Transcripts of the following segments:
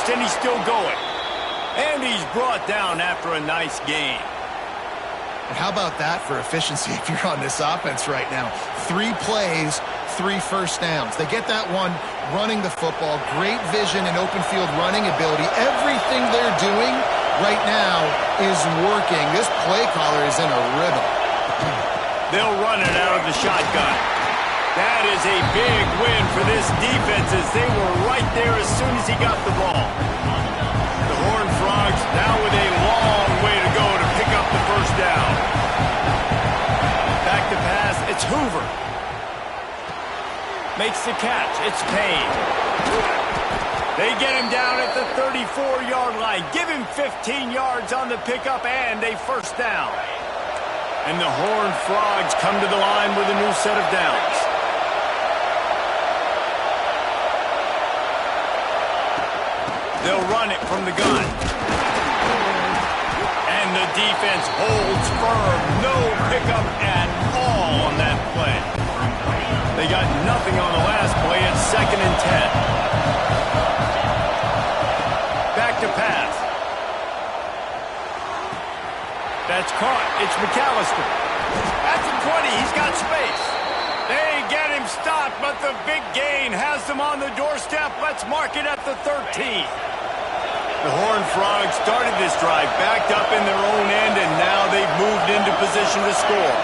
first, and he's still going. And he's brought down after a nice gain. And how about that for efficiency if you're on this offense right now? 3 plays, 3 first downs. They get that one running the football, great vision and open field running ability. Everything they're doing right now is working. This play caller is in a rhythm. They'll run it out of the shotgun. That is a big win for this defense as they were right there as soon as he got the ball. The Horned Frogs now with a long way to go to pick up the first down. Back to pass, it's Hoover. Makes the catch, it's Payne. They get him down at the 34-yard line. Give him 15 yards on the pickup and a first down. And the Horned Frogs come to the line with a new set of downs. They'll run it from the gun. And the defense holds firm. No pickup at all on that play. They got nothing on the last play. It's 2nd and 10. Back to pass. That's caught. It's McAllister. At the 20, he's got space. They get him stopped, but the big gain has them on the doorstep. Let's mark it at the 13. The Horned Frogs started this drive backed up in their own end, and now they've moved into position to score.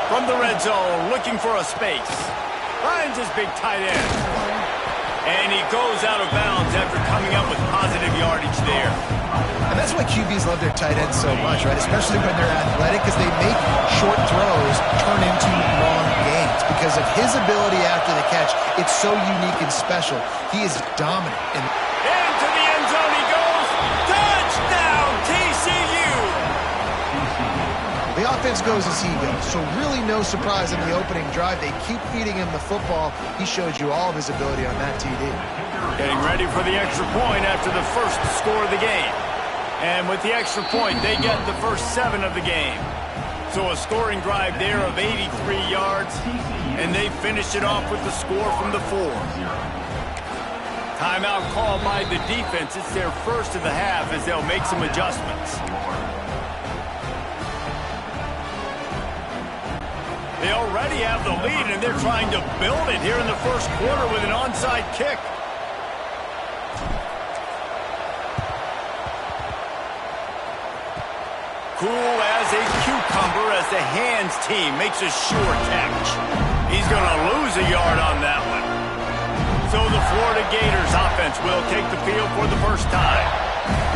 From the red zone, looking for a space. Finds his big tight end. And he goes out of bounds after coming up with positive yardage there. And that's why QBs love their tight ends so much, right? Especially when they're athletic, because they make short throws turn into long gains. Because of his ability after the catch, it's so unique and special. He is dominant. Into the end zone he goes. Touchdown, TCU! The offense goes as he goes, so really no surprise in the opening drive. They keep feeding him the football. He showed you all of his ability on that TD. Getting ready for the extra point after the first score of the game. And with the extra point, they get the first 7 of the game. So a scoring drive there of 83 yards, and they finished it off with the score from the 4. Timeout called by the defense. It's their first of the half as they'll make some adjustments. They already have the lead, and they're trying to build it here in the first quarter with an onside kick. Cool as a cucumber as the hands team makes a sure catch. He's going to lose a yard on that one. So the Florida Gators offense will take the field for the first time.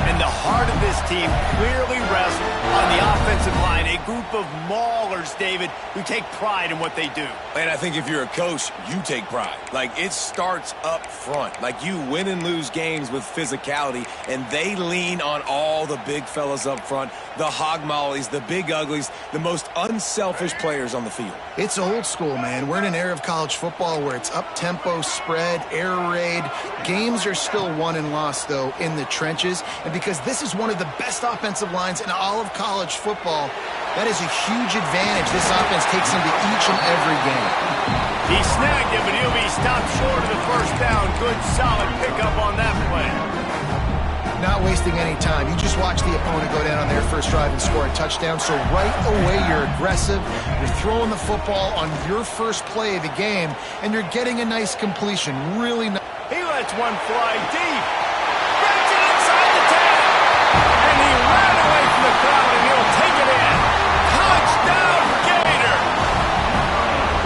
And the heart of this team clearly rests on the offensive line. A group of maulers, David, who take pride in what they do. And I think if you're a coach, you take pride. Like, it starts up front. Like, you win and lose games with physicality, and they lean on all the big fellas up front, the hog mollies, the big uglies, the most unselfish players on the field. It's old school, man. We're in an era of college football where it's up-tempo, spread, air raid. Games are still won and lost, though, in the trenches. And because this is one of the best offensive lines in all of college football, that is a huge advantage this offense takes into each and every game. He snagged him, but he'll be stopped short of the first down. Good, solid pickup on that play. Not wasting any time. You just watch the opponent go down on their first drive and score a touchdown. So right away, you're aggressive. You're throwing the football on your first play of the game, and you're getting a nice completion. Really nice. He lets one fly deep. Gets it inside the 10. And he ran away from the crowd, and he'll take it in. Touchdown, Gator!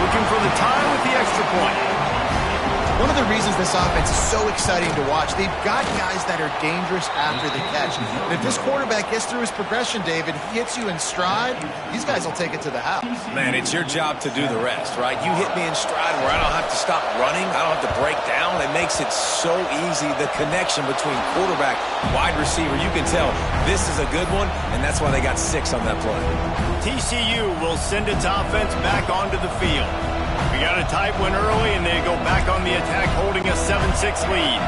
Looking for the tie with the extra point. One of the reasons this offense is so exciting to watch, they've got guys that are dangerous after the catch. And if this quarterback gets through his progression, David, he hits you in stride, these guys will take it to the house. Man, it's your job to do the rest, right? You hit me in stride where I don't have to stop running. I don't have to break down. It makes it so easy. The connection between quarterback, wide receiver, you can tell this is a good one, and that's why they got 6 on that play. TCU will send its offense back onto the field. We got a tight one early, and they go back on the attack, holding a 7-6 lead.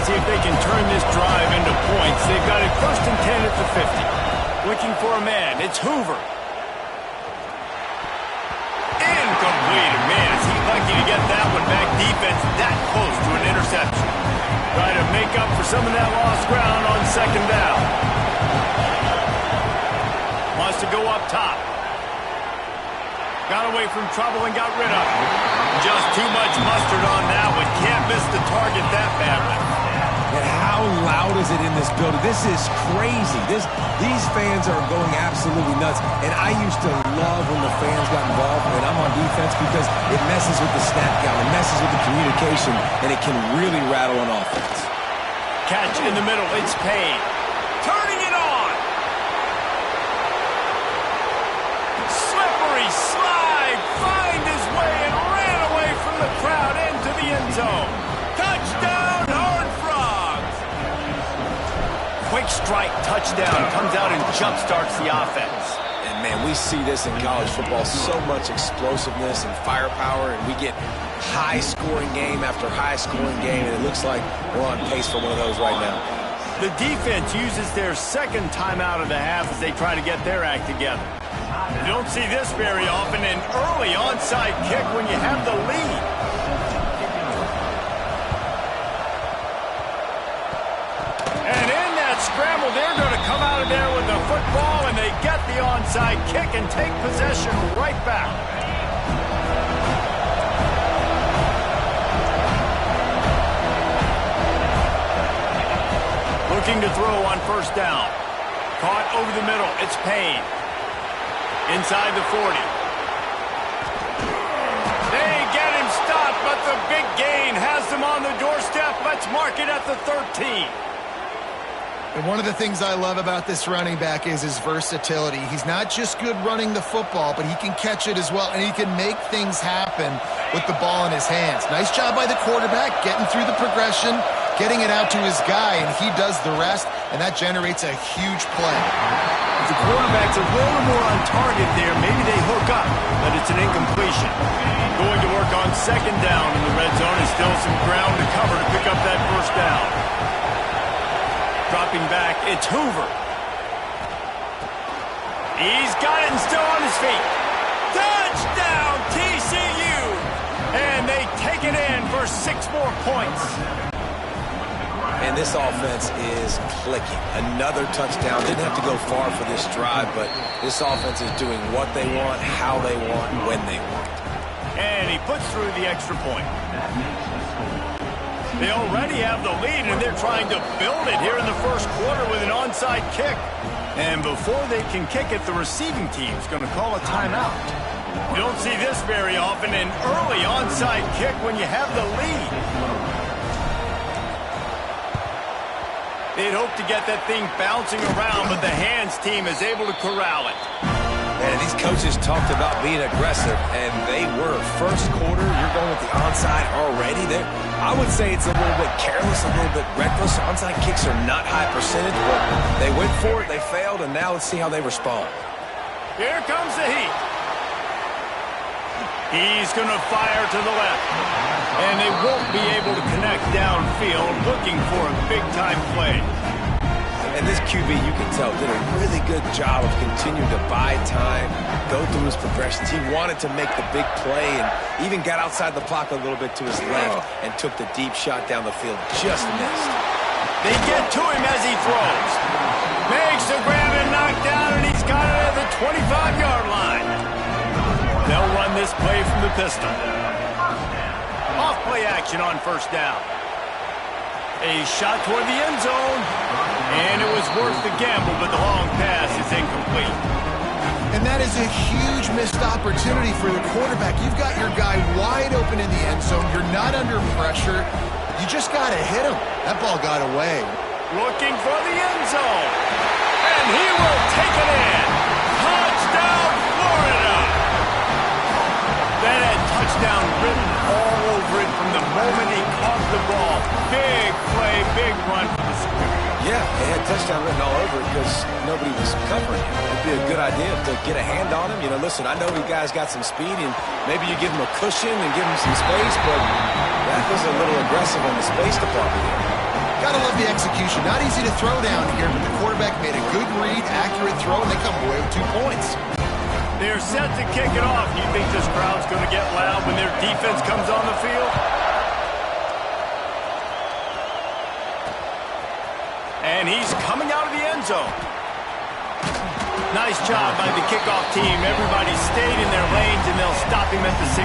See if they can turn this drive into points. They've got it 1st and 10 at the 50. Looking for a man. It's Hoover. Incomplete. Man, is he lucky to get that one back. Defense that close to an interception. Try to make up for some of that lost ground on second down. Wants to go up top. Got away from trouble and got rid of it. Just too much mustard on that one. Can't miss the target that badly. And how loud is it in this building? This is crazy. These fans are going absolutely nuts. And I used to love when the fans got involved when I'm on defense because it messes with the snap count. It messes with the communication, and it can really rattle an offense. Catch in the middle. It's Payne. Turning it on. Slippery slide. Find his way and ran away from the crowd into the end zone. Touchdown, Horned Frogs. Quick strike touchdown. Comes out and jumpstarts the offense. And, man, we see this in college football, so much explosiveness and firepower, and we get high-scoring game after high-scoring game, and it looks like we're on pace for one of those right now. The defense uses their second timeout of the half as they try to get their act together. You don't see this very often, an early onside kick when you have the lead. And in that scramble, they're going to come out of there with the football, and they get the onside kick and take possession right back. Looking to throw on first down. Caught over the middle. It's Payne. Inside the 40. They get him stopped, but the big gain has them on the doorstep. Let's mark it at the 13. And one of the things I love about this running back is his versatility. He's not just good running the football, but he can catch it as well, and he can make things happen with the ball in his hands. Nice job by the quarterback getting through the progression, getting it out to his guy, and he does the rest, and that generates a huge play. If the quarterback's a little more on target there, maybe they hook up, but it's an incompletion. Going to work on second down in the red zone, and still some ground to cover to pick up that first down. Dropping back, it's Hoover. He's got it and still on his feet. Touchdown, TCU! And they take it in for 6 more points. And this offense is clicking. Another touchdown. Didn't have to go far for this drive, but this offense is doing what they want, how they want, when they want. And he puts through the extra point. They already have the lead, and they're trying to build it here in the first quarter with an onside kick. And before they can kick it, the receiving team's going to call a timeout. You don't see this very often, an early onside kick when you have the lead. They'd hope to get that thing bouncing around, but the hands team is able to corral it. And these coaches talked about being aggressive, and they were. First quarter, you're going with the onside already. I would say it's a little bit careless, a little bit reckless. Onside kicks are not high percentage, but they went for it, they failed, and now let's see how they respond. Here comes the heat. He's going to fire to the left. And they won't be able to connect downfield, looking for a big-time play. And this QB, you can tell, did a really good job of continuing to buy time, go through his progressions. He wanted to make the big play and even got outside the pocket a little bit to his left and took the deep shot down the field. Just missed. They get to him as he throws. Makes the grab and knock down, and he's got it at the 25-yard line. They'll run this play from the pistol. Off play action on first down. A shot toward the end zone. And it was worth the gamble, but the long pass is incomplete. And that is a huge missed opportunity for the quarterback. You've got your guy wide open in the end zone. You're not under pressure. You just got to hit him. That ball got away. Looking for the end zone. And he will take it in. Touchdown, Florida. That had touchdown written all over it from the moment he caught the ball. Big play, big run for the Superior. Yeah, it had touchdown written all over it because nobody was covering him. It'd be a good idea to get a hand on him. You know, listen, I know you guys got some speed, and maybe you give him a cushion and give him some space, but that was a little aggressive on the space department here. Gotta love the execution. Not easy to throw down here, but the quarterback made a good read, accurate throw, and they come away with 2 points. They're set to kick it off. You think this crowd's going to get loud when their defense comes on the field? And he's coming out of the end zone. Nice job by the kickoff team. Everybody stayed in their lanes, and they'll stop him at the 16.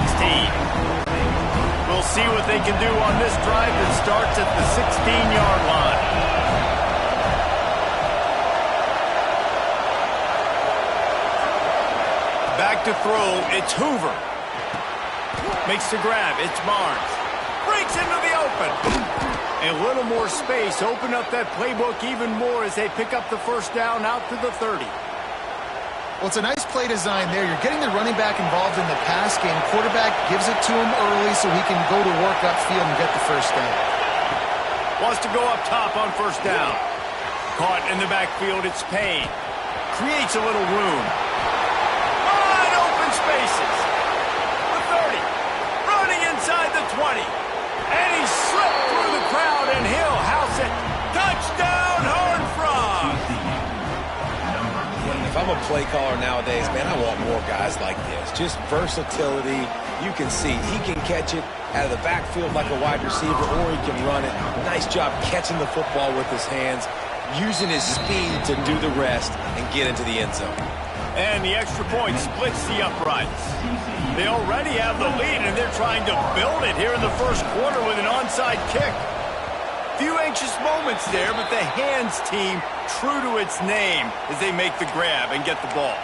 We'll see what they can do on this drive that starts at the 16-yard line. Back to throw, it's Hoover. Makes the grab, it's Barnes. Breaks into the open. A little more space, open up that playbook even more as they pick up the first down out to the 30. Well, it's a nice play design there. You're getting the running back involved in the pass game. Quarterback gives it to him early so he can go to work upfield and get the first down. Wants to go up top on first down. Caught in the backfield, it's Payne. Creates a little room. Wide open spaces. The 30. Running inside the 20. And he slipped through the crowd, and he'll house it. Touchdown, Horned Frog! If I'm a play caller nowadays, man, I want more guys like this. Just versatility. You can see he can catch it out of the backfield like a wide receiver, or he can run it. Nice job catching the football with his hands, using his speed to do the rest and get into the end zone. And the extra point splits the uprights. They already have the lead, and they're trying to build it here in the first quarter with an onside kick. Few anxious moments there, but the hands team true to its name as they make the grab and get the ball.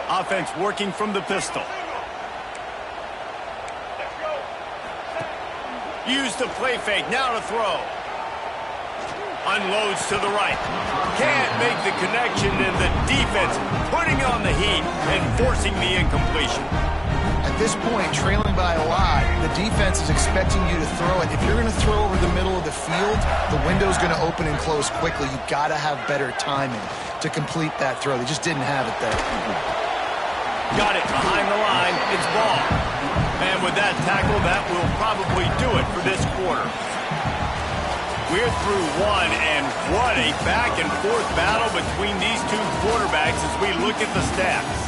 Offense working from the pistol. Use the play fake, now to throw. Unloads to the right. Can't make the connection, and the defense putting on the heat and forcing the incompletion. At this point, trailing by a lot, the defense is expecting you to throw it. If you're going to throw over the middle of the field, the window's going to open and close quickly. You've got to have better timing to complete that throw. They just didn't have it there. Got it behind the line. It's ball. And with that tackle, that will probably do it for this quarter. We're through one, and what a back-and-forth battle between these two quarterbacks as we look at the stats.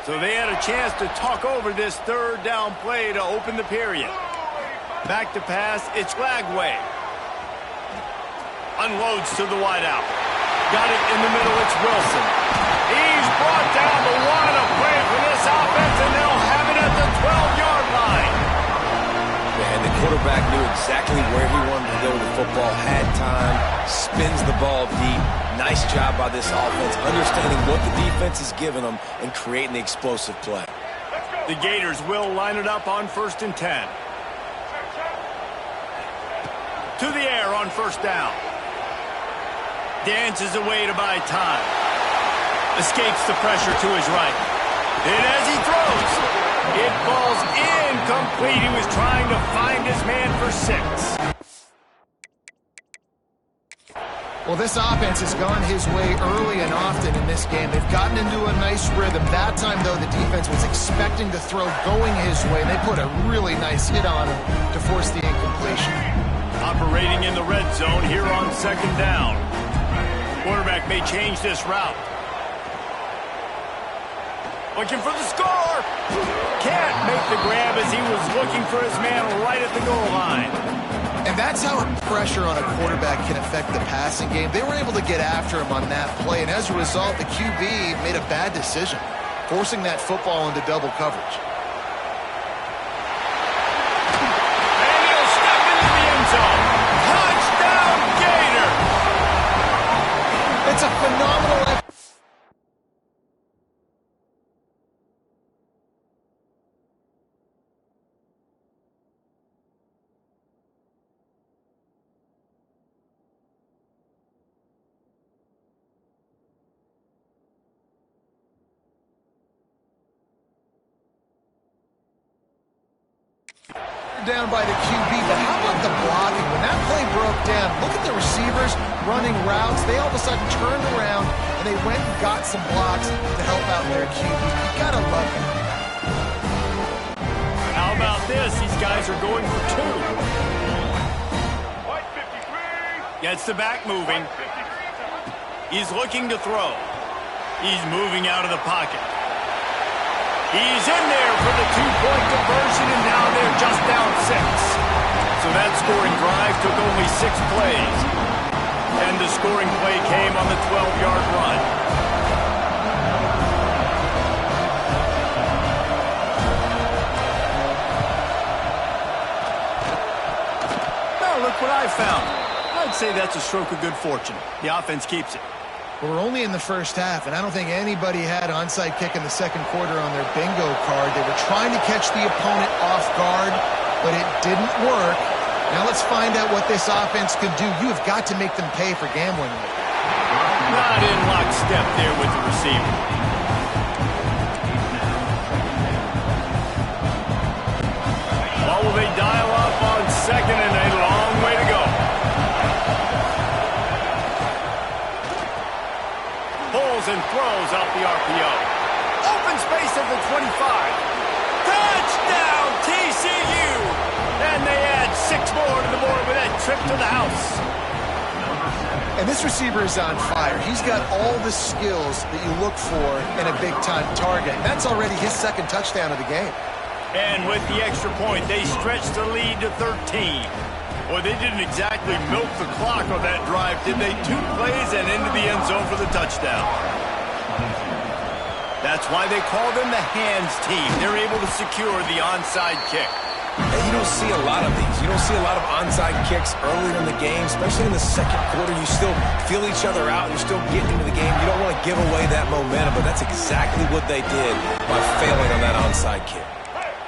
So they had a chance to talk over this third down play to open the period. Back to pass, it's Lagway. Unloads to the wideout. Got it in the middle, it's Wilson. He's brought down, the one a play for this offense, and they'll have it at the 12-yard line. And the quarterback knew exactly where he wanted to go with the football, had time, spins the ball deep. Nice job by this offense, understanding what the defense is giving them and creating the explosive play. The Gators will line it up on 1st and 10. To the air on first down. Dances away to buy time. Escapes the pressure to his right. And as he throws, it falls incomplete. He was trying to find his man for 6. Well, this offense has gone his way early and often in this game. They've gotten into a nice rhythm. That time, though, the defense was expecting the throw going his way, and they put a really nice hit on him to force the incompletion. Operating in the red zone here on 2nd down. Quarterback may change this route. Looking for the score. Can't make the grab as he was looking for his man right at the goal line. And that's how pressure on a quarterback can affect the passing game. They were able to get after him on that play, and as a result, the QB made a bad decision, forcing that football into double coverage. And he'll step into the end zone. Touchdown, Gator! It's a phenomenal effort. Down by the QB, but how about the blocking? When that play broke down, look at the receivers running routes. They all of a sudden turned around, and they went and got some blocks to help out their QB. You gotta love it. How about this? These guys are going for two. Gets the back moving. He's looking to throw. He's moving out of the pocket. He's in there for the two-point conversion, and now they're just down 6. So that scoring drive took only 6 plays. And the scoring play came on the 12-yard run. Now look what I found. I'd say that's a stroke of good fortune. The offense keeps it. We're only in the first half, and I don't think anybody had onside kick in the second quarter on their bingo card. They were trying to catch the opponent off guard, but it didn't work. Now let's find out what this offense can do. You have got to make them pay for gambling. Not in lockstep there with the receiver. What will they dial up on second and a long way to go? Pulls and throws out the RPO. Open space at the 25. Touchdown, TCU! And they add 6 more to the board with that trip to the house. And this receiver is on fire. He's got all the skills that you look for in a big-time target. That's already his second touchdown of the game. And with the extra point, they stretched the lead to 13. Boy, they didn't exactly milk the clock on that drive, did they? 2 plays and into the end zone for the touchdown. That's why they call them the hands team. They're able to secure the onside kick. And you don't see a lot of these. You don't see a lot of onside kicks earlier in the game, especially in the second quarter. You still feel each other out. You're still getting into the game. You don't want to give away that momentum, but that's exactly what they did by failing on that onside kick.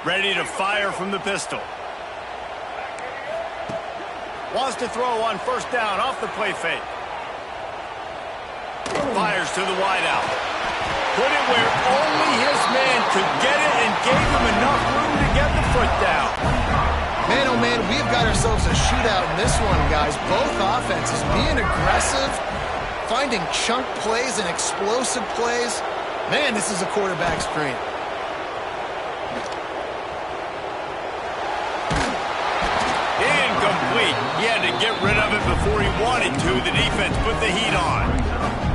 Ready to fire from the pistol. Wants to throw on first down off the play fake. Fires to the wideout. Put it where only his man could get it and gave him enough room to get the foot down. Man, oh man, we've got ourselves a shootout in this one, guys. Both offenses being aggressive, finding chunk plays and explosive plays. Man, this is a quarterback screen. Incomplete. He had to get rid of it before he wanted to. The defense put the heat on.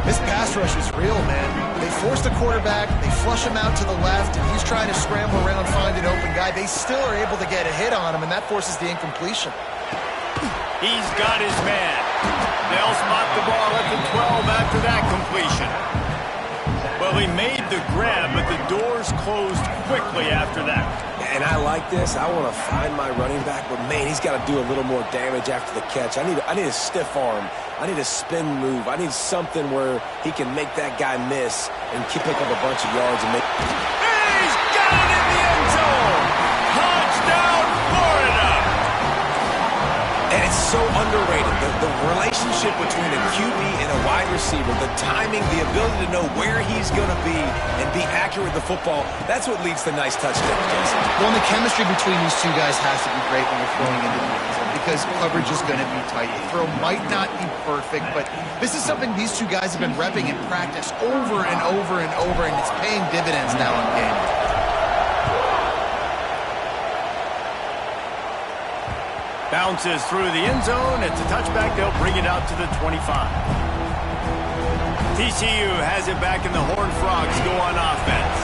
This pass rush is real, man. They force the quarterback, they flush him out to the left, and he's trying to scramble around, find an open guy. They still are able to get a hit on him, and that forces the incompletion. He's got his man. They'll spot the ball at the 12 after that completion. Well, he made the grab, but the doors closed quickly after that. And I like this. I want to find my running back, but man, he's got to do a little more damage after the catch. I need a stiff arm. I need a spin move. I need something where he can make that guy miss and pick up a bunch of yards and make. He's got it in the end zone. Touchdown, Florida. And it's so underrated. The relationship between a QB and a wide receiver, the timing, the ability to know where he's going to be and be accurate with the football, that's what leads to nice touchdowns, Jason. Well, and the chemistry between these two guys has to be great when they're throwing into the end zone because coverage is going to be tight. The throw might not be perfect, but this is something these two guys have been repping in practice over and over and over, and it's paying dividends now in game. Bounces through the end zone. It's a touchback. They'll bring it out to the 25. TCU has it back, and the Horned Frogs go on offense.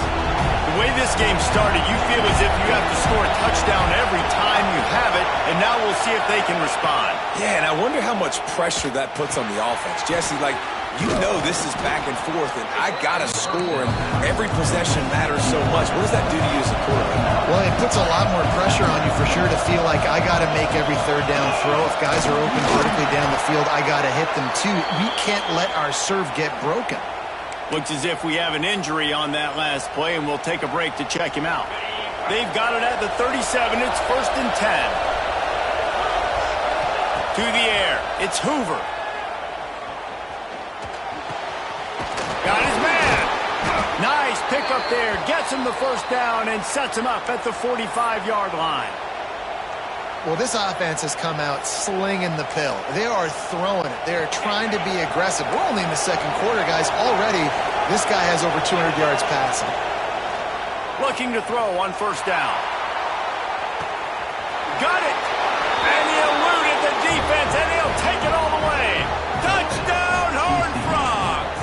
The way this game started, you feel as if you have to score a touchdown every time you have it, and now we'll see if they can respond. Yeah, and I wonder how much pressure that puts on the offense. Jesse, like, you know this is back and forth, and I got to score, and every possession matters so much. What does that do to you as a quarterback? Well, it puts a lot more pressure on you for sure to feel like I got to make every third down throw. If guys are open vertically down the field, I got to hit them too. We can't let our serve get broken. Looks as if we have an injury on that last play, and we'll take a break to check him out. They've got it at the 37. It's 1st and 10. To the air. It's Hoover. Got his man. Nice pickup there. Gets him the first down and sets him up at the 45-yard line. Well, this offense has come out slinging the pill. They are throwing it. They are trying to be aggressive. We're only in the second quarter, guys. Already, this guy has over 200 yards passing. Looking to throw on first down. Got it! And he eluded the defense, and he'll take it all the way. Touchdown, Horned Frogs!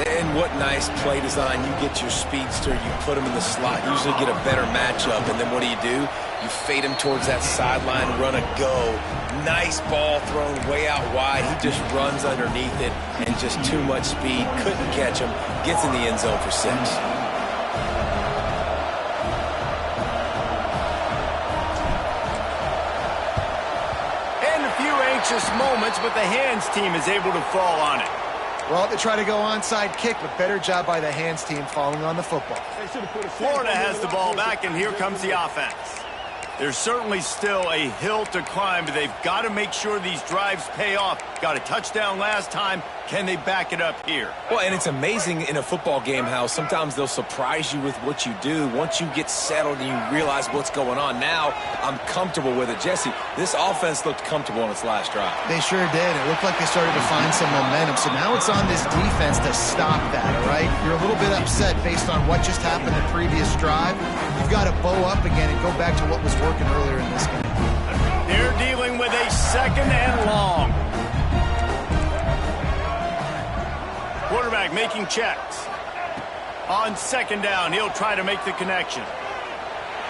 And what nice play design. You get your speedster, you put him in the slot, usually get a better matchup, and then what do? You fade him towards that sideline, run a go. Nice ball thrown way out wide. He just runs underneath it, and just too much speed. Couldn't catch him. Gets in the end zone for 6. Anxious moments, but the hands team is able to fall on it. Well, they try to go onside kick, but better job by the hands team falling on the football. Florida has the ball back, and here comes the offense. There's certainly still a hill to climb, but they've got to make sure these drives pay off. Got a touchdown last time. Can they back it up here? Well, and it's amazing in a football game how sometimes they'll surprise you with what you do. Once you get settled and you realize what's going on, now I'm comfortable with it. Jesse, this offense looked comfortable on its last drive. They sure did. It looked like they started to find some momentum. So now it's on this defense to stop that, all right? You're a little bit upset based on what just happened the previous drive. You've got to bow up again and go back to what was working earlier in this game. They're dealing with a second and long. Quarterback making checks. On second down, he'll try to make the connection.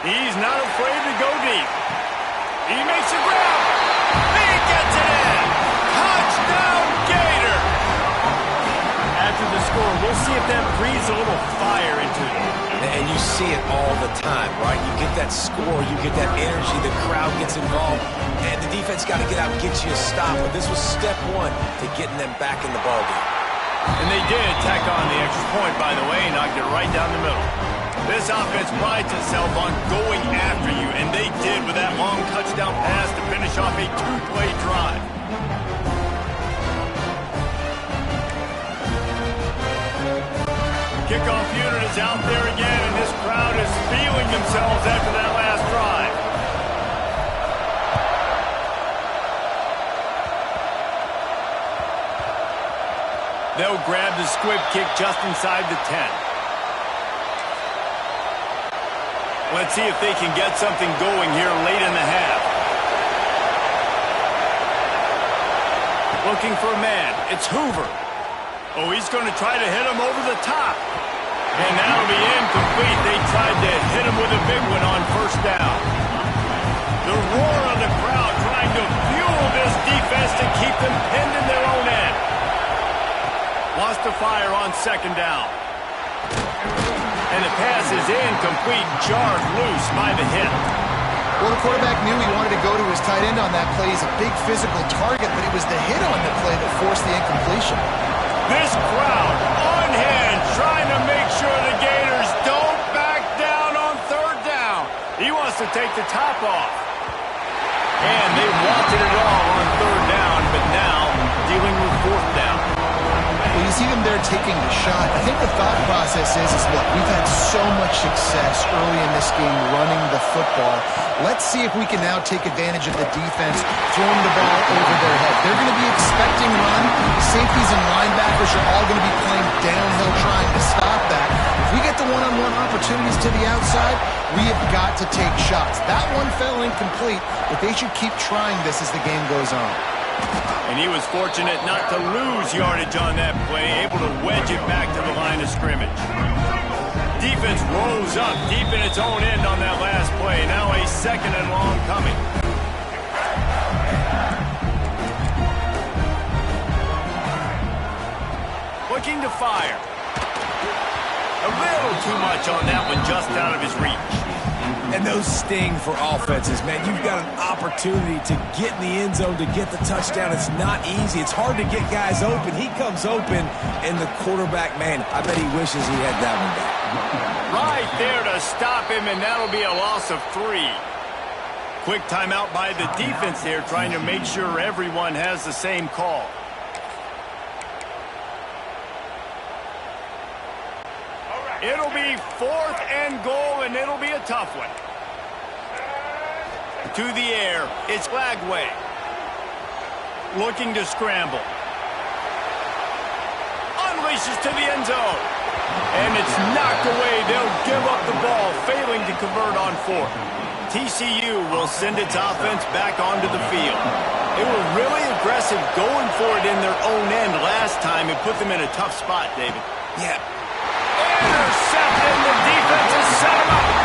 He's not afraid to go deep. He makes a grab. He gets it in. Touchdown, Gator. After the score, we'll see if that breathes a little fire into them. And you see it all the time, right? You get that score, you get that energy, the crowd gets involved, and the defense got to get out and get you a stop. But this was step one to getting them back in the ballgame. And they did tack on the extra point, by the way, knocked it right down the middle. This offense prides itself on going after you, and they did with that long touchdown pass to finish off a 2-play drive. Kickoff unit is out there again, and this crowd is feeling themselves after that last drive. They'll grab the squib kick just inside the 10. Let's see if they can get something going here late in the half. Looking for a man. It's Hoover. Oh, he's going to try to hit him over the top. And that'll be incomplete. They tried to hit him with a big one on first down. The roar of the crowd trying to fuel this defense to keep them pinned in their own end. Lost to fire on second down. And the pass is incomplete, jarred loose by the hit. Well, the quarterback knew he wanted to go to his tight end on that play. He's a big physical target, but it was the hit on the play that forced the incompletion. This crowd on hand trying to make sure the Gators don't back down on third down. He wants to take the top off. And they wanted it all on third down, but now dealing with fourth down. Well, you see them there taking the shot. I think the thought process is look, we've had so much success early in this game running the football. Let's see if we can now take advantage of the defense throwing the ball over their head. They're going to be expecting run. Safeties and linebackers are all going to be playing downhill trying to stop that. If we get the one-on-one opportunities to the outside, we have got to take shots. That one fell incomplete, but they should keep trying this as the game goes on. And he was fortunate not to lose yardage on that play, able to wedge it back to the line of scrimmage. Defense rose up deep in its own end on that last play. Now a second and long coming. Looking to fire. A little too much on that one, just out of his reach. And those sting for offenses, man. You've got an opportunity to get in the end zone, to get the touchdown. It's not easy. It's hard to get guys open. He comes open, and the quarterback, man, I bet he wishes he had that one back. Right there to stop him, and that'll be a loss of 3. Quick timeout by the defense there, trying to make sure everyone has the same call. It'll be 4th and goal, and it'll be a tough one. To the air, it's Lagway. Looking to scramble. Unleashes to the end zone. And it's knocked away. They'll give up the ball, failing to convert on fourth. TCU will send its offense back onto the field. They were really aggressive going for it in their own end last time. It put them in a tough spot, David. Yeah. Intercepted. The defense has set him up.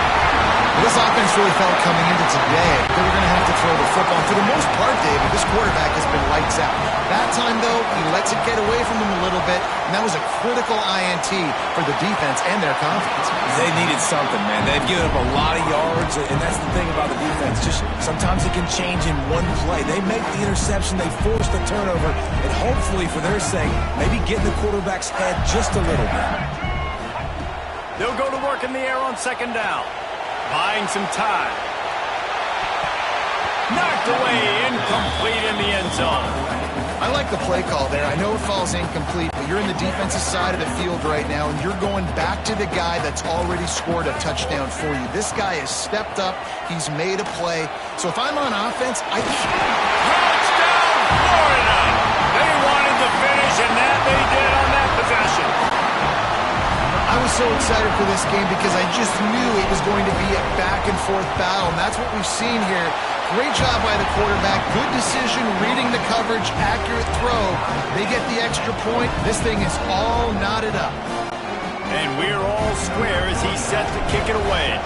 This offense really felt coming into today they were going to have to throw the football. For the most part, David, this quarterback has been lights out. That time, though, he lets it get away from him a little bit, and that was a critical INT for the defense and their confidence. They needed something, man. They've given up a lot of yards, and that's the thing about the defense. Just sometimes it can change in one play. They make the interception, they force the turnover, and hopefully, for their sake, maybe get in the quarterback's head just a little bit. They'll go to work in the air on second down. Buying some time. Knocked away, incomplete in the end zone. I like the play call there. I know it falls incomplete, but you're in the defensive side of the field right now, and you're going back to the guy that's already scored a touchdown for you. This guy has stepped up. He's made a play. So if I'm on offense, Touchdown, Florida! They wanted the finish, and that they did on that possession. I was so excited for this game because I just knew it was going to be a back-and-forth battle, and that's what we've seen here. Great job by the quarterback. Good decision, reading the coverage, accurate throw. They get the extra point. This thing is all knotted up. And we're all square as he's set to kick it away.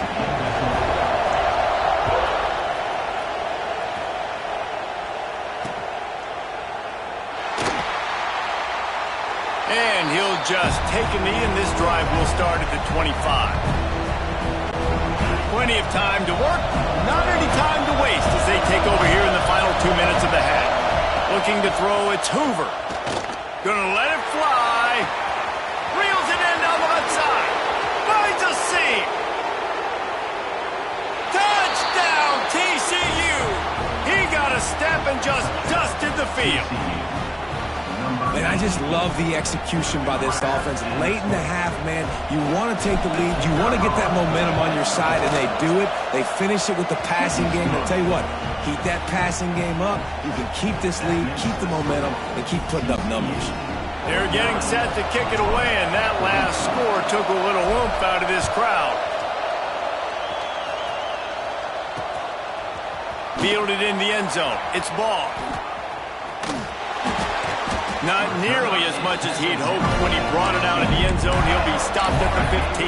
And he'll just take a knee, and this drive will start at the 25. Plenty of time to work, not any time to waste as they take over here in the final 2 minutes of the half. Looking to throw, it's Hoover. Gonna let it fly. Reels it in down the left side. Finds a seam. Touchdown, TCU. He got a step and just dusted the field. And I just love the execution by this offense. Late in the half, man, you want to take the lead. You want to get that momentum on your side, and they do it. They finish it with the passing game. I'll tell you what, keep that passing game up. You can keep this lead, keep the momentum, and keep putting up numbers. They're getting set to kick it away, and that last score took a little oomph out of this crowd. Fielded in the end zone. It's ball. Not nearly as much as he'd hoped when he brought it out in the end zone. He'll be stopped at the 15.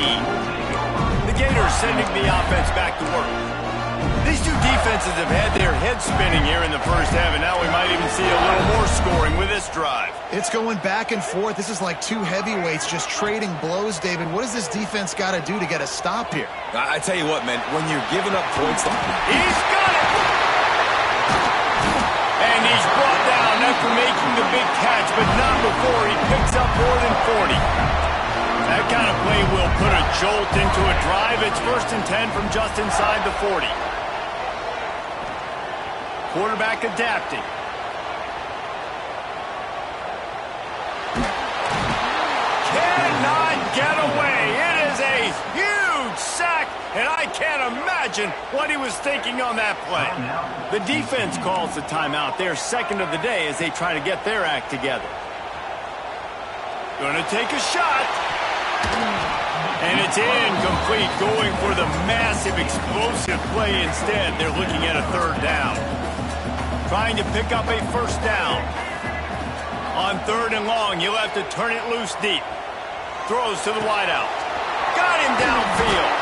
The Gators sending the offense back to work. These two defenses have had their heads spinning here in the first half, and now we might even see a little more scoring with this drive. It's going back and forth. This is like two heavyweights just trading blows, David. What does this defense got to do to get a stop here? I tell you what, man, when you're giving up points like he's got it! And he's brought down after making the big catch, but not before he picks up more than 40. That kind of play will put a jolt into a drive. It's 1st and 10 from just inside the 40. Quarterback adapting. Cannot get away. It is a huge sack, and I can't imagine what he was thinking on that play. The defense calls the timeout. They're second of the day as they try to get their act together. Gonna take a shot. And it's incomplete, going for the massive explosive play instead. They're looking at a 3rd down. Trying to pick up a 1st down. On 3rd and long, he'll have to turn it loose deep. Throws to the wideout. Got him downfield.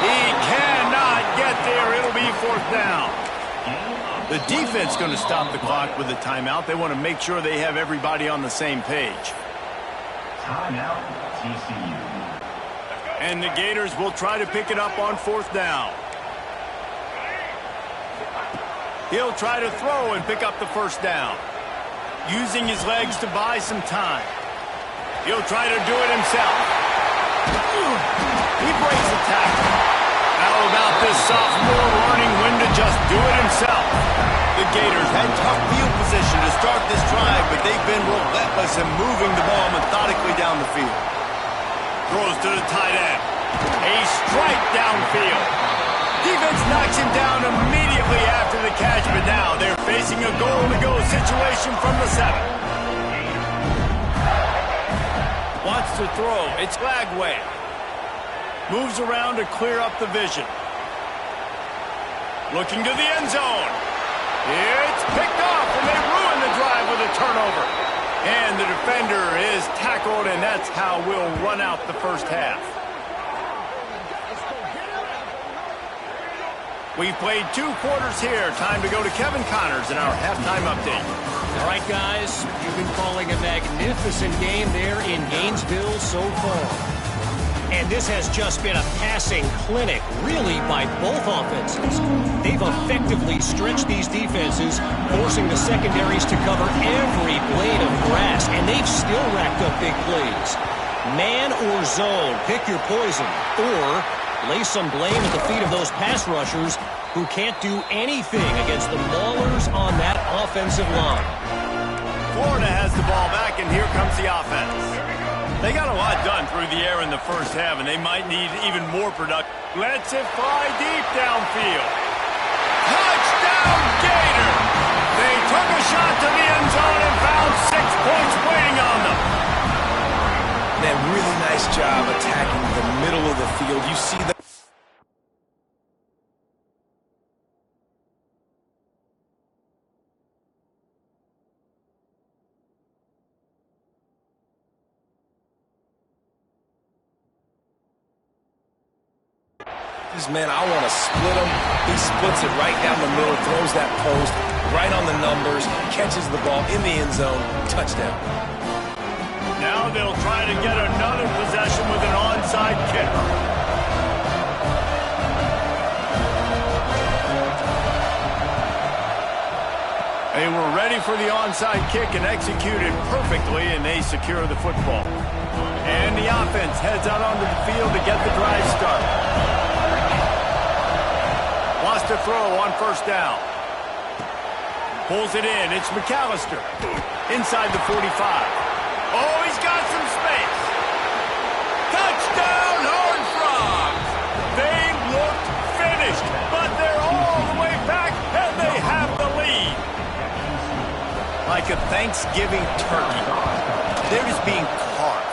He cannot get there. It'll be 4th down. The defense going to stop the clock with a timeout. They want to make sure they have everybody on the same page. Timeout, TCU. And the Gators will try to pick it up on 4th down. He'll try to throw and pick up the 1st down. Using his legs to buy some time. He'll try to do it himself. He breaks the tackle. How about this sophomore learning when to just do it himself? The Gators had tough field position to start this drive, but they've been relentless in moving the ball methodically down the field. Throws to the tight end. A strike downfield. Defense knocks him down immediately after. facing a goal-to-go situation from the 7. Wants to throw. It's Lagway. Moves around to clear up the vision. Looking to the end zone. It's picked off, and they ruin the drive with a turnover. And the defender is tackled, and that's how we'll run out the first half. We've played 2 quarters here. Time to go to Kevin Connors in our halftime update. All right, guys, you've been calling a magnificent game there in Gainesville so far. And this has just been a passing clinic, really, by both offenses. They've effectively stretched these defenses, forcing the secondaries to cover every blade of grass, and they've still racked up big plays. Man or zone, pick your poison, or lay some blame at the feet of those pass rushers who can't do anything against the maulers on that offensive line. Florida has the ball back, and here comes the offense. They got a lot done through the air in the first half, and they might need even more production. Lets it fly deep downfield. Touchdown, Gator! They took a shot to the end zone and found 6 points waiting on them. That really nice job attacking the middle of the field. You see that. Man, I want to split him. He splits it right down the middle, throws that post right on the numbers, catches the ball in the end zone, touchdown. Now they'll try to get another possession with an onside kick. They were ready for the onside kick and executed perfectly, and they secure the football. And the offense heads out onto the field to get the drive started. Wants to throw on first down. Pulls it in. It's McAllister. Inside the 45. Oh, he's got some space. Touchdown, Horned Frogs. They looked finished, but they're all the way back, and they have the lead. Like a Thanksgiving turkey. They're just being carved.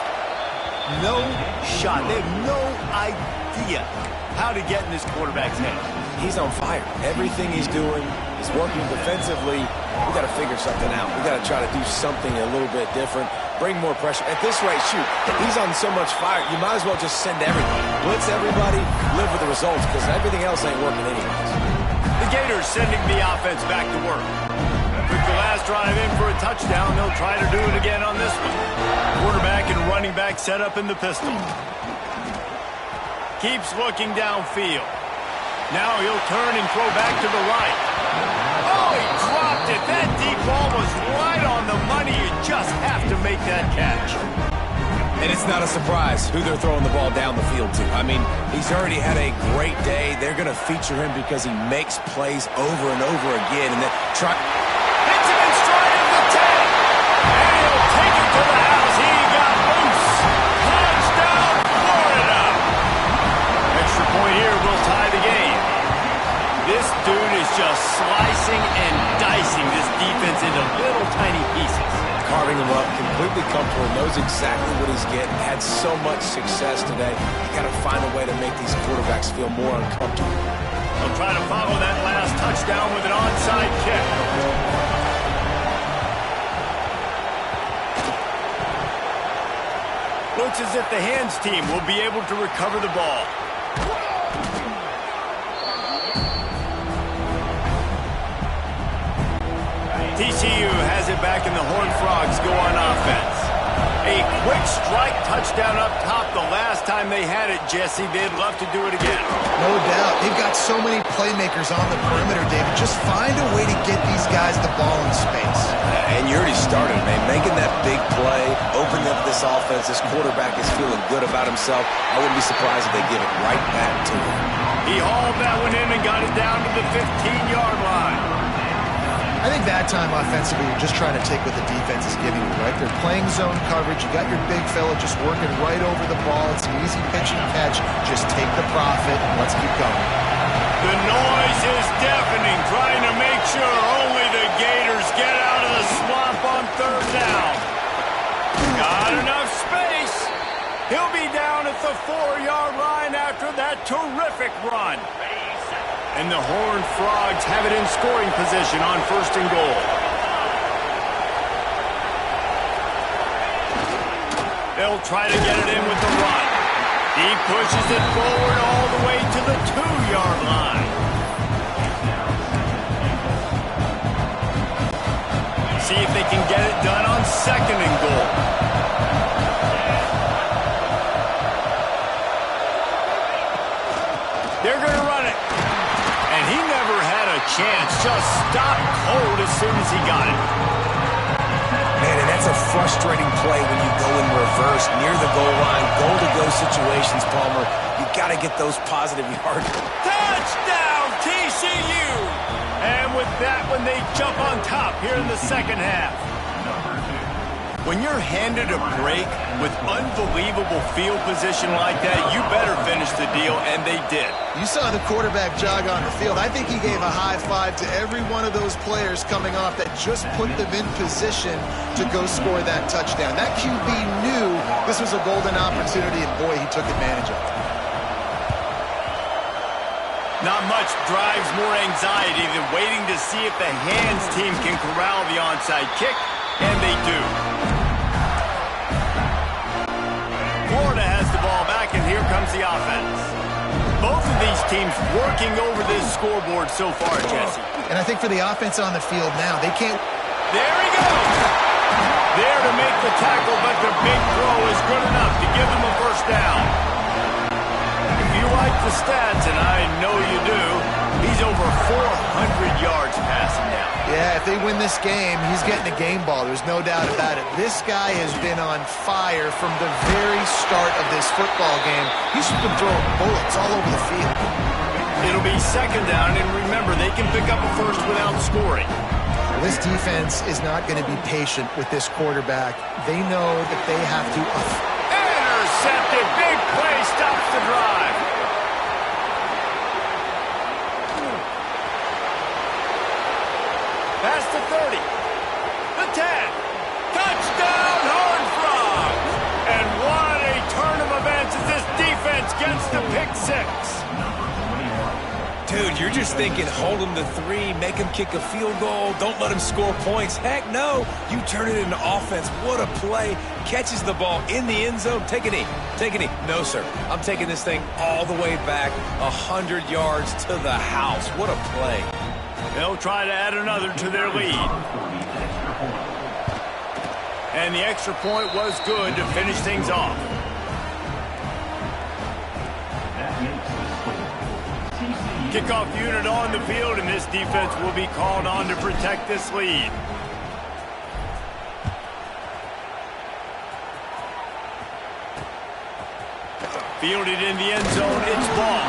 No shot. They have no idea how to get in this quarterback's head. He's on fire. Everything he's doing is working defensively. We got to figure something out. We got to try to do something a little bit different. Bring more pressure. At this rate, shoot, he's on so much fire, you might as well just send everybody. Blitz everybody, live with the results, because everything else ain't working anyways. The Gators sending the offense back to work. Took the last drive in for a touchdown. They'll try to do it again on this one. Quarterback and running back set up in the pistol. Keeps looking downfield. Now he'll turn and throw back to the right. Oh, he dropped it. That deep ball was right on the money. You just have to make that catch. And it's not a surprise who they're throwing the ball down the field to. I mean, he's already had a great day. They're going to feature him because he makes plays over and over again. And then try. Hits him in stride of the 10. And he'll take it to the house. He got loose. Touchdown, Florida. Extra point here will tie the game. This dude is just slicing and dicing this defense into little tiny pieces. Carving him up, completely comfortable, knows exactly what he's getting, had so much success today. You got to find a way to make these quarterbacks feel more uncomfortable. They'll try to follow that last touchdown with an onside kick. Looks as if the hands team will be able to recover the ball. TCU has it back, and the Horned Frogs go on offense. A quick strike touchdown up top. The last time they had it, Jesse, they'd love to do it again. No doubt. They've got so many playmakers on the perimeter, David. Just find a way to get these guys the ball in space. And you already started, man. Making that big play, opening up this offense. This quarterback is feeling good about himself. I wouldn't be surprised if they give it right back to him. He hauled that one in and got it down to the 15-yard line. I think that time offensively, you're just trying to take what the defense is giving you, right? They're playing zone coverage. You got your big fella just working right over the ball. It's an easy pitch and catch. Just take the profit and let's keep going. The noise is deafening, trying to make sure only the game third down. Got enough space. He'll be down at the 4-yard line after that terrific run. And the Horned Frogs have it in scoring position on 1st and goal. They'll try to get it in with the run. He pushes it forward all the way to the 2-yard line. See if they can get it done on 2nd and goal. They're going to run it. And he never had a chance. Just stopped cold as soon as he got it. Man, and that's a frustrating play when you go in reverse near the goal line, goal-to-go situations, Palmer. You got to get those positive yards. Touchdown, TCU! And with that one, they jump on top here in the second half. When you're handed a break with unbelievable field position like that, you better finish the deal, and they did. You saw the quarterback jog on the field. I think he gave a high five to every one of those players coming off that just put them in position to go score that touchdown. That QB knew this was a golden opportunity, and boy, he took advantage of it. Not much drives more anxiety than waiting to see if the hands team can corral the onside kick, and they do. Florida has the ball back, and here comes the offense. Both of these teams working over this scoreboard so far, Jesse. And I think for the offense on the field now, they can't... There he goes! There to make the tackle, but the big throw is good enough to give them a first down. If you like the stats, and I know you do, he's over 400 yards passing now. Yeah, if they win this game, he's getting a game ball. There's no doubt about it. This guy has been on fire from the very start of this football game. He's just been throwing bullets all over the field. It'll be 2nd down, and remember, they can pick up a first without scoring. This defense is not going to be patient with this quarterback. They know that they have to... Intercepted. Big play stops the drive. Past the 30. The 10. Touchdown, Horned Frogs. And what a turn of events as this defense gets the pick 6. Dude, you're just thinking, hold him to 3, make him kick a field goal, don't let him score points. Heck no, you turn it into offense. What a play. Catches the ball in the end zone. Take a knee. Take a knee. No, sir. I'm taking this thing all the way back 100 yards to the house. What a play. They'll try to add another to their lead. And the extra point was good to finish things off. Kickoff unit on the field, and this defense will be called on to protect this lead. Fielded in the end zone, it's ball.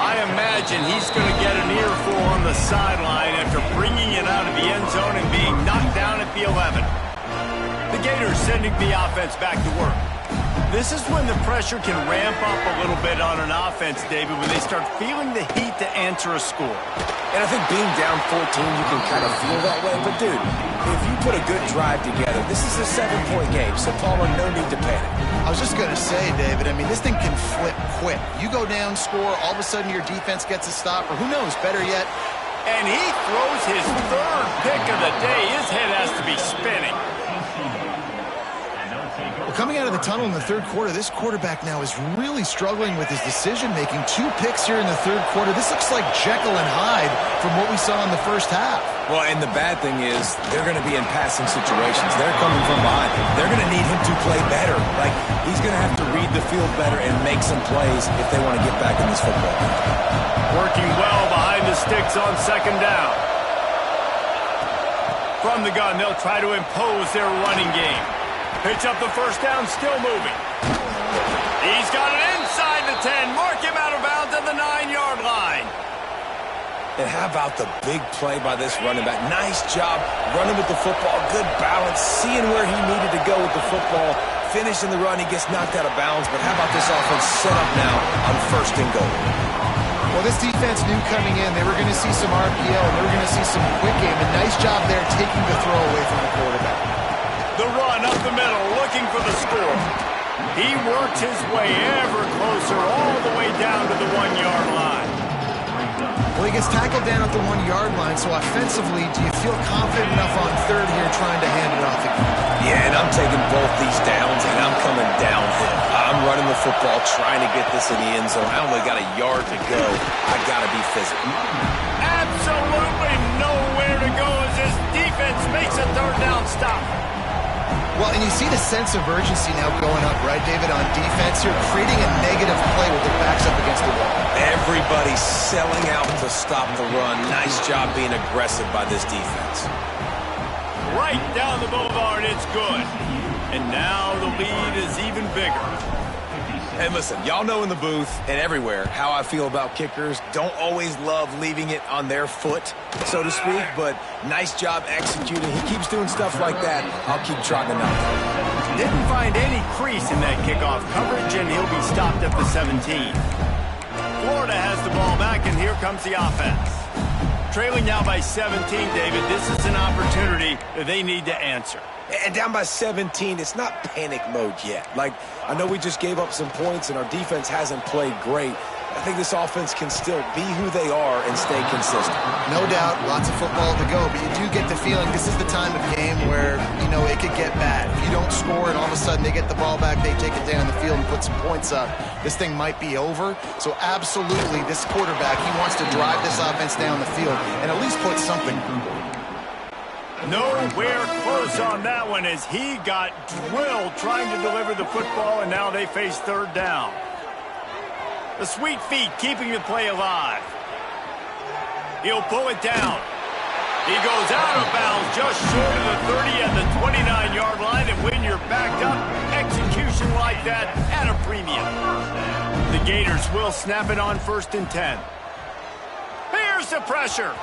I imagine he's going to get an earful on the sideline after bringing it out of the end zone and being knocked down at the 11. The Gators sending the offense back to work. This is when the pressure can ramp up a little bit on an offense, David, when they start feeling the heat to answer a score. And I think being down 14, you can kind of feel that way. But, dude, if you put a good drive together, this is a 7-point game, so Palmer, no need to panic. I was just going to say, David, I mean, this thing can flip quick. You go down, score, all of a sudden your defense gets a stop, or who knows, better yet. And he throws his 3rd pick of the day. His head has to be spinning. Well, coming out of the tunnel in the 3rd quarter, this quarterback now is really struggling with his decision-making. 2 picks here in the 3rd quarter. This looks like Jekyll and Hyde from what we saw in the first half. Well, and the bad thing is they're going to be in passing situations. They're coming from behind. They're going to need him to play better. Like, he's going to have to read the field better and make some plays if they want to get back in this football game. Working well behind the sticks on 2nd down. From the gun, they'll try to impose their running game. Pitch up the first down, still moving. He's got it inside the 10. Mark him out of bounds at the 9-yard line. And how about the big play by this running back? Nice job running with the football, good balance, seeing where he needed to go with the football, finishing the run. He gets knocked out of bounds, but how about this offense set up now on 1st and goal? Well, this defense knew coming in they were going to see some RPO, and they were going to see some quick game. A nice job there taking the throw away from the quarterback. The run up the middle, looking for the score. He works his way ever closer, all the way down to the 1-yard line. Well, he gets tackled down at the 1-yard line, so offensively, do you feel confident enough on third here trying to hand it off again? Yeah, and I'm taking both these downs, and I'm coming downhill. I'm running the football, trying to get this in the end zone. I only got a yard to go. I got to be physical. Absolutely nowhere to go as this defense makes a third down stop. Well, and you see the sense of urgency now going up, right, David, on defense here, creating a negative play with their backs up against the wall. Everybody's selling out to stop the run. Nice job being aggressive by this defense. Right down the boulevard, it's good. And now the lead is even bigger. And listen, y'all know in the booth and everywhere how I feel about kickers. Don't always love leaving it on their foot, so to speak, but nice job executing. He keeps doing stuff like that. I'll keep trotting him out. Didn't find any crease in that kickoff coverage, and he'll be stopped at the 17. Florida has the ball back, and here comes the offense. Trailing now by 17, David. This is an opportunity that they need to answer. And down by 17, it's not panic mode yet. Like, I know we just gave up some points and our defense hasn't played great. I think this offense can still be who they are and stay consistent. No doubt, lots of football to go, but you do get the feeling this is the time of game where, you know, it could get bad. If you don't score and all of a sudden they get the ball back, they take it down the field and put some points up, this thing might be over. So absolutely, this quarterback, he wants to drive this offense down the field and at least put something. Nowhere close on that one as he got drilled trying to deliver the football, and now they face third down. The sweet feet keeping the play alive. He'll pull it down. He goes out of bounds just short of the 30 at the 29-yard line, and when you're backed up, execution like that at a premium. The Gators will snap it on 1st and 10. Here's the pressure.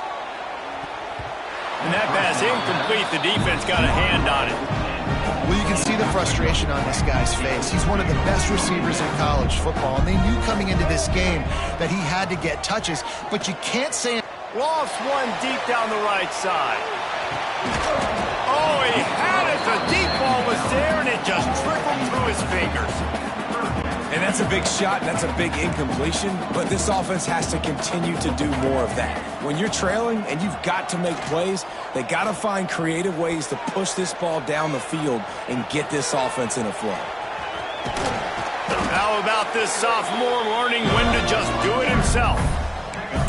And that pass incomplete. The defense got a hand on it. Well, you can see the frustration on this guy's face. He's one of the best receivers in college football, and they knew coming into this game that he had to get touches, but you can't say... Lost one deep down the right side. Oh, he had it. The deep ball was there, and it just trickled through his fingers. And that's a big shot, and that's a big incompletion, but this offense has to continue to do more of that. When you're trailing and you've got to make plays, they got to find creative ways to push this ball down the field and get this offense in a flow. How about this sophomore learning when to just do it himself?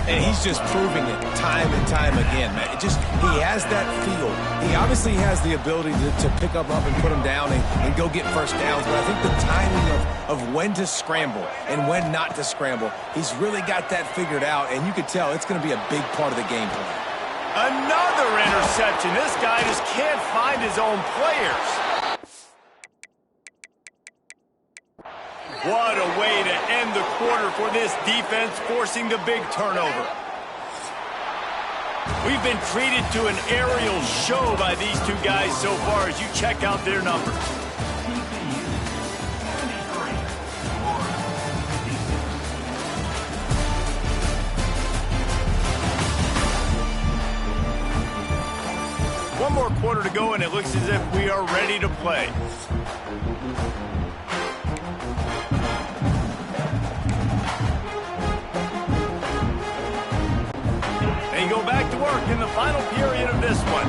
And he's just proving it time and time again, man. He has that feel. He obviously has the ability to pick up and put him down and go get first downs, but I think the timing of when to scramble and when not to scramble, he's really got that figured out, and you could tell it's going to be a big part of the game plan. Another interception. This guy just can't find his own players. What a way to end the quarter for this defense, forcing the big turnover. We've been treated to an aerial show by these two guys so far as you check out their numbers. One more quarter to go, and it looks as if we are ready to play. They go back to work in the final period of this one.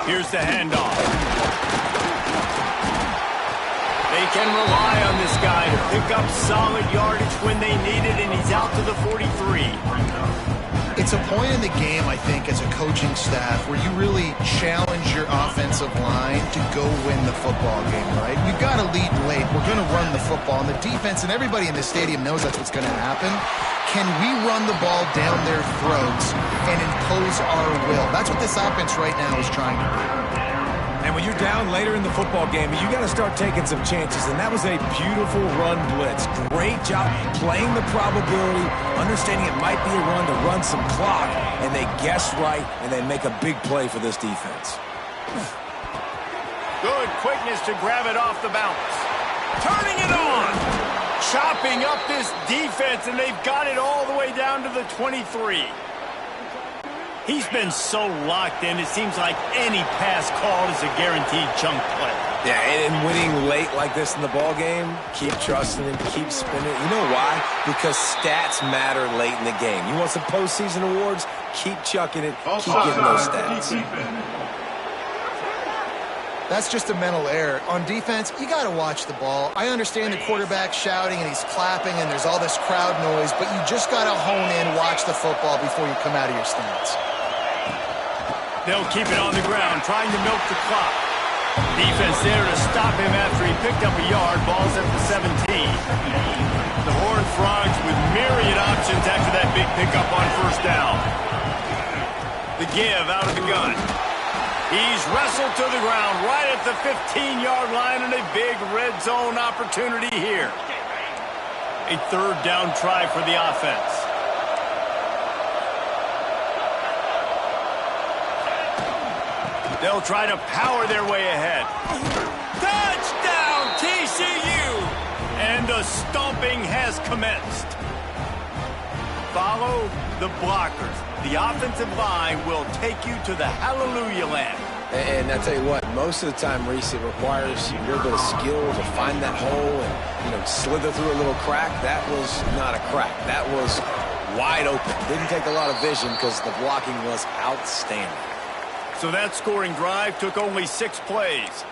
Here's the handoff. They can rely on this guy to pick up solid yardage when they need it, and he's out to the 43. It's a point in the game, I think, as a coaching staff where you really challenge your offensive line to go win the football game, right? You've got to lead late. We're going to run the football. And the defense and everybody in the stadium knows that's what's going to happen. Can we run the ball down their throats and impose our will? That's what this offense right now is trying to do. And when you're down later in the football game, you got to start taking some chances. And that was a beautiful run blitz. Great job playing the probability, understanding it might be a run to run some clock, and they guess right, and they make a big play for this defense. Good quickness to grab it off the bounce. Turning it on. Chopping up this defense, and they've got it all the way down to the 23. He's been so locked in, it seems like any pass called is a guaranteed chunk play. Yeah, and winning late like this in the ball game, keep trusting him, keep spinning. You know why? Because stats matter late in the game. You want some postseason awards? Keep chucking it, keep getting those stats. That's just a mental error. On defense, you got to watch the ball. I understand the quarterback shouting and he's clapping and there's all this crowd noise, but you just got to hone in, watch the football before you come out of your stance. They'll keep it on the ground, trying to milk the clock. Defense there to stop him after he picked up a yard. Ball's at the 17. The Horned Frogs with myriad options after that big pickup on first down. The give out of the gun. He's wrestled to the ground right at the 15-yard line and a big red zone opportunity here. A third down try for the offense. They'll try to power their way ahead. Touchdown, TCU! And the stomping has commenced. Follow the blockers. The offensive line will take you to the hallelujah land. And I tell you what, most of the time, Reese, it requires a little bit of skill to find that hole and, slither through a little crack. That was not a crack. That was wide open. Didn't take a lot of vision because the blocking was outstanding. So that scoring drive took only 6 plays.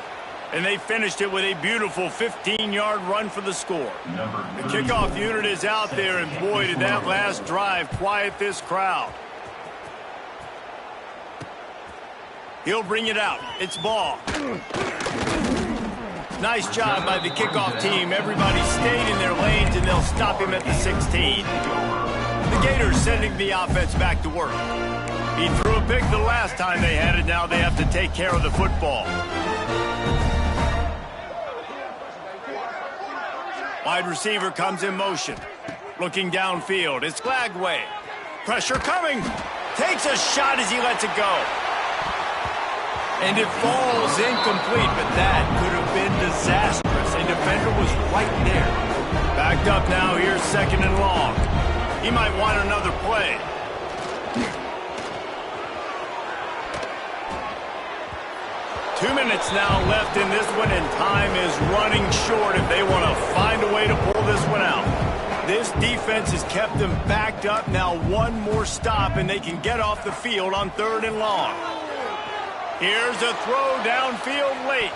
And they finished it with a beautiful 15-yard run for the score. The kickoff unit is out there, and boy, did that last drive quiet this crowd. He'll bring it out. It's ball. Nice job by the kickoff team. Everybody stayed in their lanes, and they'll stop him at the 16. The Gators sending the offense back to work. He threw a pick the last time they had it. Now they have to take care of the football. Wide receiver comes in motion. Looking downfield. It's Glagway. Pressure coming. Takes a shot as he lets it go. And it falls incomplete, but that could have been disastrous. A defender was right there. Backed up now. Here's 2nd and long. He might want another play. Two minutes now left in this one, and time is running short if they want to find a way to pull this one out. This defense has kept them backed up. Now one more stop, and they can get off the field on 3rd and long. Here's a throw downfield late.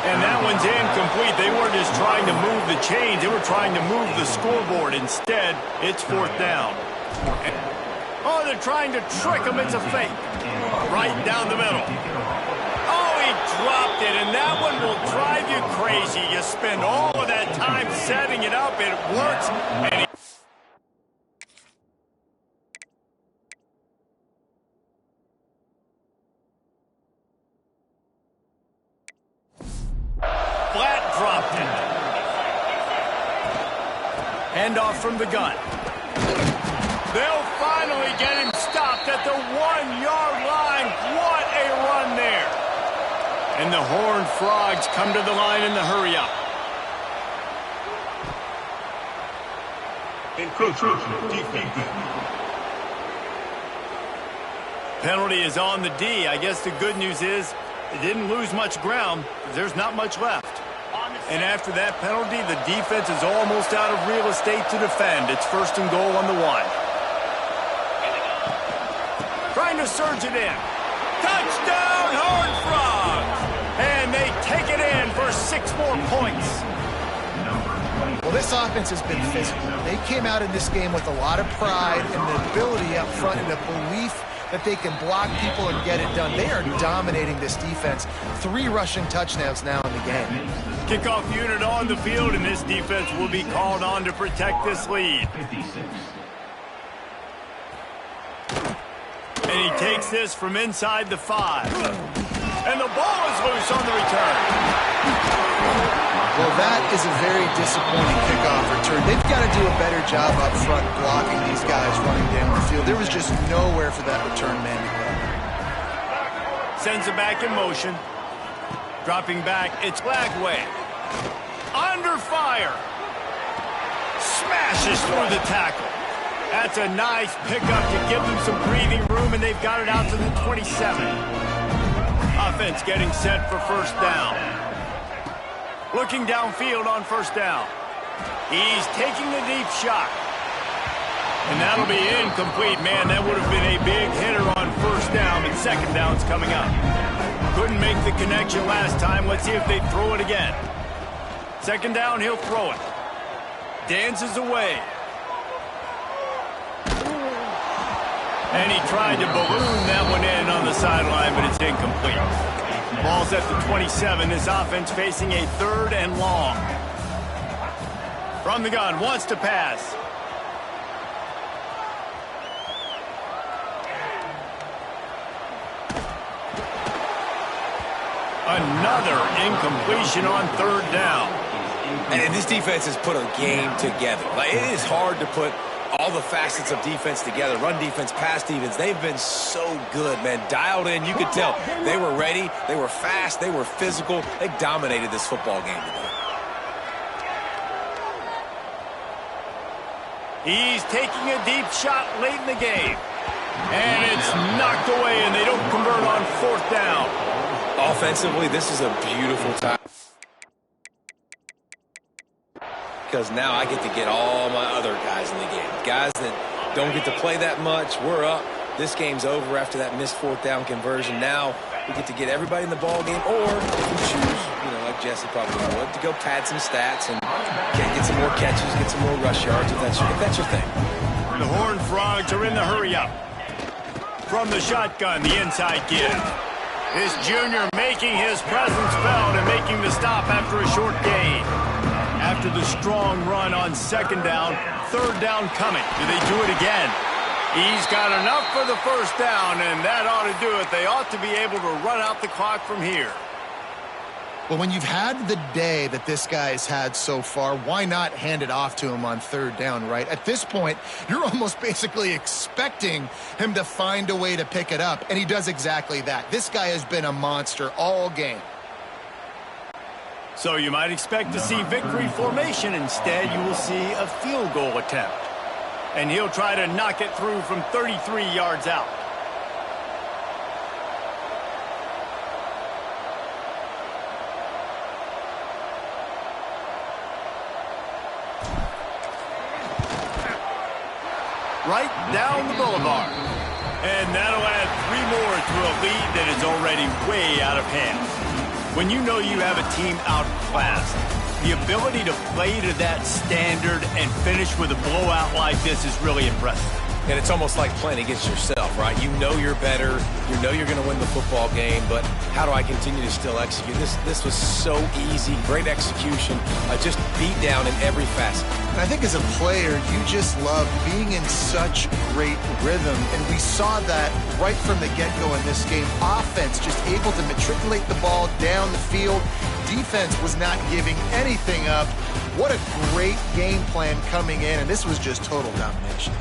And that one's incomplete. They weren't just trying to move the chains. They were trying to move the scoreboard. Instead, it's 4th down. Oh, they're trying to trick him. It's a fake. Right down the middle. Oh, he dropped it, and that one will drive you crazy. You spend all of that time setting it up. It works, and flat dropped it. Handoff from the gun. They'll finally get him stopped at the 1-yard line. What a run there. And the Horned Frogs come to the line in the hurry-up. Penalty is on the D. I guess the good news is they didn't lose much ground. There's not much left. And after that penalty, the defense is almost out of real estate to defend. It's 1st and goal on the 1. Trying to surge it in. Touchdown, Horned Frogs! And they take it in for 6 more points. Well, this offense has been physical. They came out in this game with a lot of pride and the ability up front and the belief that they can block people and get it done. They are dominating this defense. 3 rushing touchdowns now in the game. Kickoff unit on the field, and this defense will be called on to protect this lead. And he takes this from inside the 5. And the ball is loose on the return. Well, that is a very disappointing kickoff return. They've got to do a better job up front blocking these guys running down the field. There was just nowhere for that return man to go. Sends it back in motion. Dropping back, it's Glagway. Under fire. Smashes through the tackle. That's a nice pickup to give them some breathing room, and they've got it out to the 27. Offense getting set for first down. Looking downfield on first down. He's taking a deep shot. And that'll be incomplete. Man, that would have been a big hitter on first down, but second down's coming up. Couldn't make the connection last time. Let's see if they throw it again. Second down, he'll throw it. Dances away. And he tried to balloon that one in on the sideline, but it's incomplete. Ball's at the 27. This offense facing a third and long. From the gun, wants to pass. Another incompletion on third down. And this defense has put a game together. Like, it is hard to put all the facets of defense together. Run defense, pass defense. They've been so good, man. Dialed in. You could tell they were ready. They were fast. They were physical. They dominated this football game today. He's taking a deep shot late in the game. And it's knocked away, and they don't convert on fourth down. Offensively, this is a beautiful time. Because now I get to get all my other guys in the game. Guys that don't get to play that much. We're up. This game's over after that missed fourth down conversion. Now we get to get everybody in the ball game, or if we choose, like Jesse probably would, to go pad some stats and get some more catches, get some more rush yards if that's your thing. The Horned Frogs are in the hurry-up. From the shotgun, the inside give. This junior making his presence felt and making the stop after a short gain. After the strong run on second down, third down coming. Do they do it again? He's got enough for the first down, and that ought to do it. They ought to be able to run out the clock from here. Well, when you've had the day that this guy's had so far, why not hand it off to him on third down, right? At this point, you're almost basically expecting him to find a way to pick it up, and he does exactly that. This guy has been a monster all game. So you might expect to see victory formation. Instead, you will see a field goal attempt. And he'll try to knock it through from 33 yards out. Right down the boulevard. And that'll add 3 more to a lead that is already way out of hand. When you know you have a team outclassed, the ability to play to that standard and finish with a blowout like this is really impressive. And it's almost like playing against yourself, right? You know you're better. You know you're going to win the football game, but how do I continue to still execute? This was so easy. Great execution. Just beat down in every facet. And I think as a player, you just love being in such great rhythm. And we saw that right from the get-go in this game. Offense just able to matriculate the ball down the field. Defense was not giving anything up. What a great game plan coming in, and this was just total domination.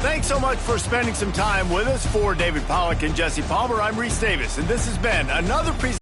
Thanks so much for spending some time with us. For David Pollack and Jesse Palmer, I'm Reese Davis, and this has been another presentation.